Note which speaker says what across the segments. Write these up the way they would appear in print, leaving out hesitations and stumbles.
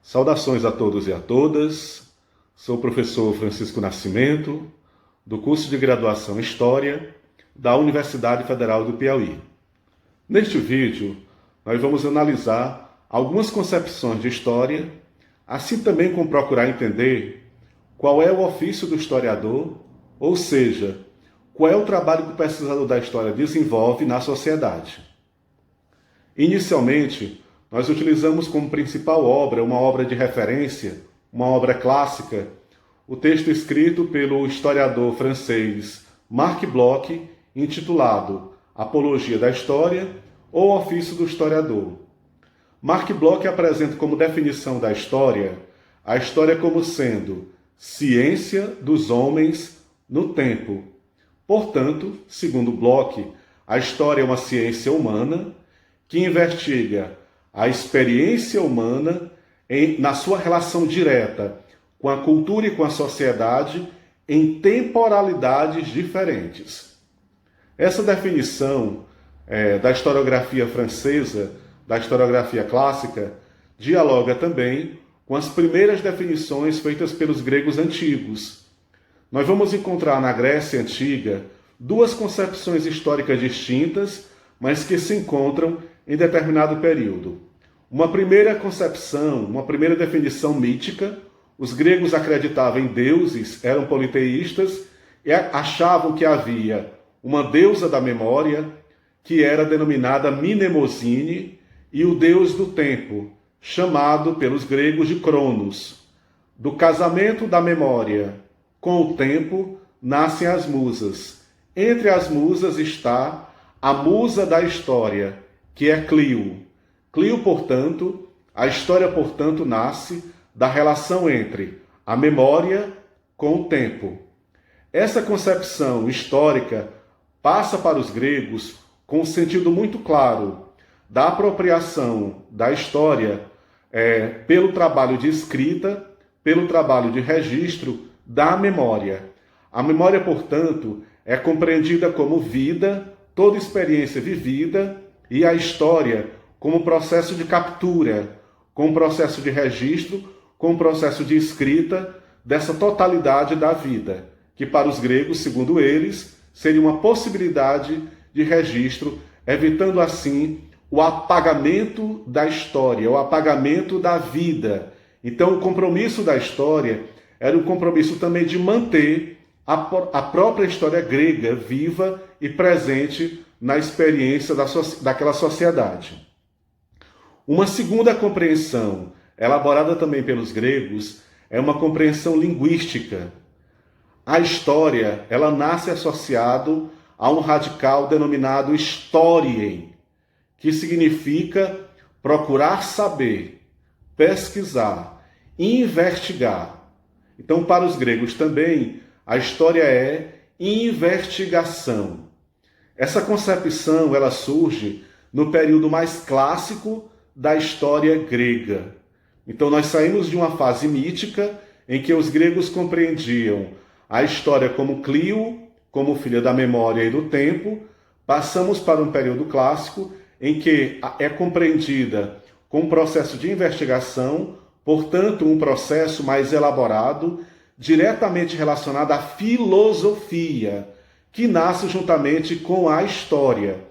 Speaker 1: Saudações a todos e a todas. Sou o professor Francisco Nascimento, do curso de graduação em História da Universidade Federal do Piauí. Neste vídeo, nós vamos analisar algumas concepções de história, assim também como procurar entender qual é o ofício do historiador, ou seja, qual é o trabalho que o pesquisador da história desenvolve na sociedade. Inicialmente, nós utilizamos como principal obra, uma obra de referência, uma obra clássica, o texto escrito pelo historiador francês Marc Bloch, intitulado Apologia da História ou Ofício do Historiador. Marc Bloch apresenta como definição da história a história como sendo ciência dos homens no tempo. Portanto, segundo Bloch, a história é uma ciência humana que investiga a experiência humana na sua relação direta com a cultura e com a sociedade em temporalidades diferentes. Essa definição da historiografia francesa, da historiografia clássica, dialoga também com as primeiras definições feitas pelos gregos antigos. Nós vamos encontrar na Grécia Antiga duas concepções históricas distintas, mas que se encontram em determinado período. Uma primeira concepção, uma primeira definição mítica, os gregos acreditavam em deuses, eram politeístas e achavam que havia uma deusa da memória, que era denominada Mnemosine, e o deus do tempo, chamado pelos gregos de Cronos. Do casamento da memória com o tempo nascem as musas. Entre as musas está a musa da história, que é Clio. Clio, portanto, a história, portanto, nasce da relação entre a memória com o tempo. Essa concepção histórica passa para os gregos com um sentido muito claro da apropriação da história pelo trabalho de escrita, pelo trabalho de registro da memória. A memória, portanto, é compreendida como vida, toda experiência vivida, e a história como processo de captura, como processo de registro, como processo de escrita dessa totalidade da vida, que para os gregos, segundo eles, seria uma possibilidade de registro, evitando assim o apagamento da história, o apagamento da vida. Então, o compromisso da história era um compromisso também de manter a própria história grega viva e presente na experiência daquela sociedade. Uma segunda compreensão, elaborada também pelos gregos, é uma compreensão linguística. A história, ela nasce associado a um radical denominado historien, que significa procurar saber, pesquisar, investigar. Então, para os gregos também, a história é investigação. Essa concepção, ela surge no período mais clássico da história grega. Então nós saímos de uma fase mítica em que os gregos compreendiam a história como Clio, como filha da memória e do tempo, passamos para um período clássico em que é compreendida com um processo de investigação, portanto um processo mais elaborado, diretamente relacionado à filosofia, que nasce juntamente com a história.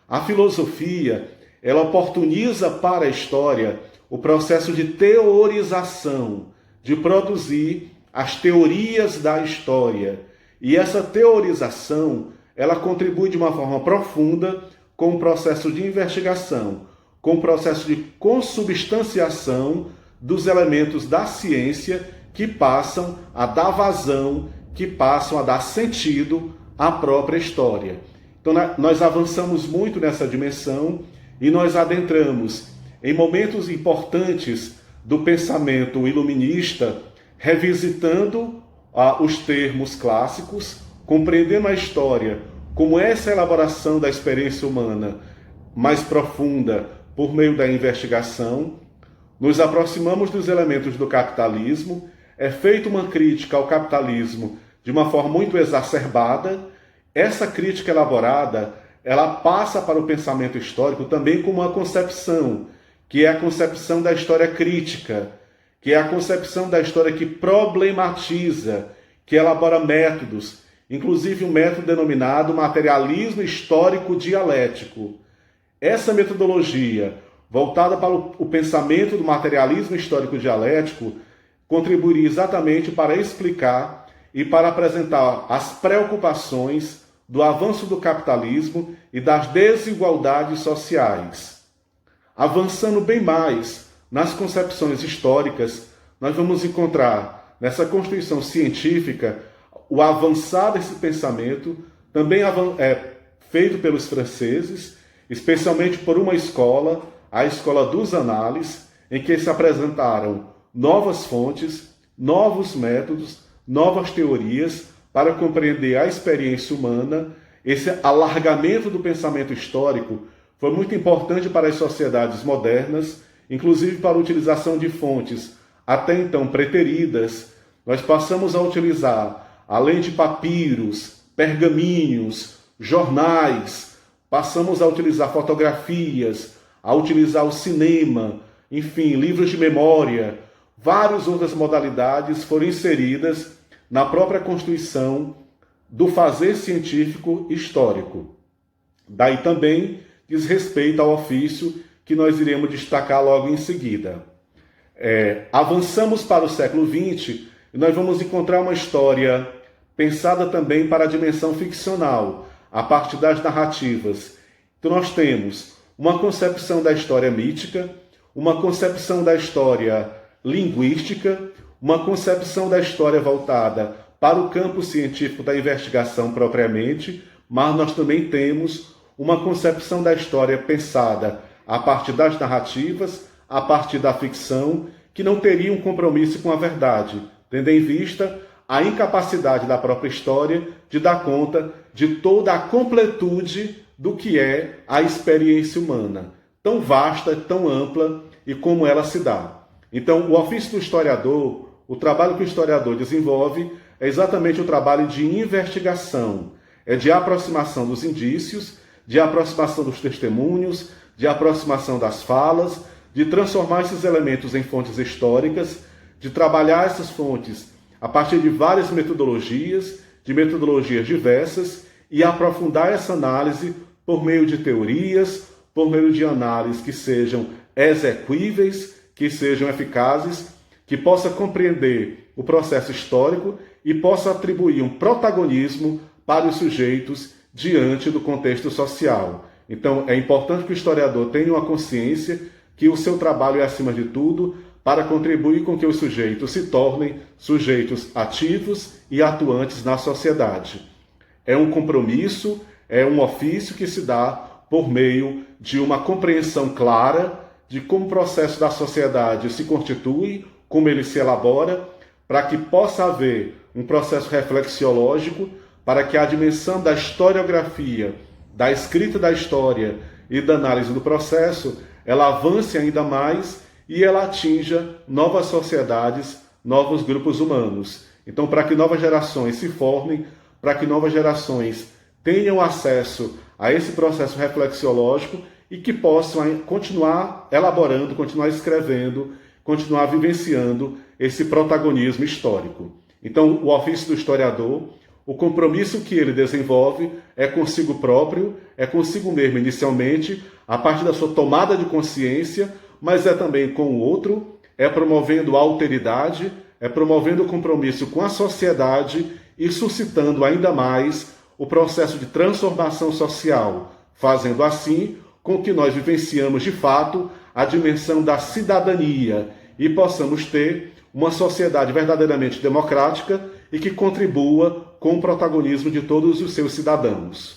Speaker 1: A filosofia, ela oportuniza para a história o processo de teorização, de produzir as teorias da história. E essa teorização, ela contribui de uma forma profunda com o processo de investigação, com o processo de consubstanciação dos elementos da ciência que passam a dar vazão, que passam a dar sentido à própria história. Então, nós avançamos muito nessa dimensão e nós adentramos em momentos importantes do pensamento iluminista, revisitando os termos clássicos, compreendendo a história como essa elaboração da experiência humana mais profunda por meio da investigação. Nos aproximamos dos elementos do capitalismo, é feita uma crítica ao capitalismo de uma forma muito exacerbada. Essa crítica elaborada, ela passa para o pensamento histórico também como uma concepção, que é a concepção da história crítica. que é a concepção da história que problematiza, que elabora métodos, inclusive um método denominado materialismo histórico dialético. Essa metodologia, voltada para o pensamento do materialismo histórico dialético, contribuiria exatamente para explicar e para apresentar as preocupações do avanço do capitalismo e das desigualdades sociais. Avançando bem mais nas concepções históricas, nós vamos encontrar nessa constituição científica o avançar desse pensamento, também feito pelos franceses, especialmente por uma escola, a Escola dos Análises, em que se apresentaram novas fontes, novos métodos, novas teorias para compreender a experiência humana. Esse alargamento do pensamento histórico foi muito importante para as sociedades modernas, inclusive para a utilização de fontes até então preteridas. Nós passamos a utilizar, além de papiros, pergaminhos, jornais, passamos a utilizar fotografias, a utilizar o cinema, enfim, livros de memória. Várias outras modalidades foram inseridas na própria constituição do fazer científico histórico. Daí também diz respeito ao ofício que nós iremos destacar logo em seguida. Avançamos para o século XX e nós vamos encontrar uma história pensada também para a dimensão ficcional, a partir das narrativas. Então nós temos uma concepção da história mítica, uma concepção da história linguística, uma concepção da história voltada para o campo científico da investigação propriamente, mas nós também temos uma concepção da história pensada a partir das narrativas, a partir da ficção, que não teria um compromisso com a verdade, tendo em vista a incapacidade da própria história de dar conta de toda a completude do que é a experiência humana, tão vasta, tão ampla e como ela se dá. Então, o ofício do historiador, o trabalho que o historiador desenvolve, é exatamente o trabalho de investigação, é de aproximação dos indícios, de aproximação dos testemunhos, de aproximação das falas, de transformar esses elementos em fontes históricas, de trabalhar essas fontes a partir de várias metodologias, de metodologias diversas, e aprofundar essa análise por meio de teorias, por meio de análises que sejam exequíveis, que sejam eficazes, que possa compreender o processo histórico e possa atribuir um protagonismo para os sujeitos diante do contexto social. Então, é importante que o historiador tenha uma consciência que o seu trabalho é, acima de tudo, para contribuir com que os sujeitos se tornem sujeitos ativos e atuantes na sociedade. É um compromisso, é um ofício que se dá por meio de uma compreensão clara de como o processo da sociedade se constitui, como ele se elabora, para que possa haver um processo reflexiológico, para que a dimensão da historiografia, da escrita da história e da análise do processo, ela avance ainda mais e ela atinja novas sociedades, novos grupos humanos. Então, para que novas gerações se formem, para que novas gerações tenham acesso a esse processo reflexiológico e que possam continuar elaborando, continuar escrevendo, continuar vivenciando esse protagonismo histórico. Então, o ofício do historiador, o compromisso que ele desenvolve é consigo próprio, é consigo mesmo inicialmente, a partir da sua tomada de consciência, mas é também com o outro, é promovendo a alteridade, é promovendo o compromisso com a sociedade e suscitando ainda mais o processo de transformação social, fazendo assim com que nós vivenciamos de fato a dimensão da cidadania e possamos ter uma sociedade verdadeiramente democrática e que contribua com o protagonismo de todos os seus cidadãos.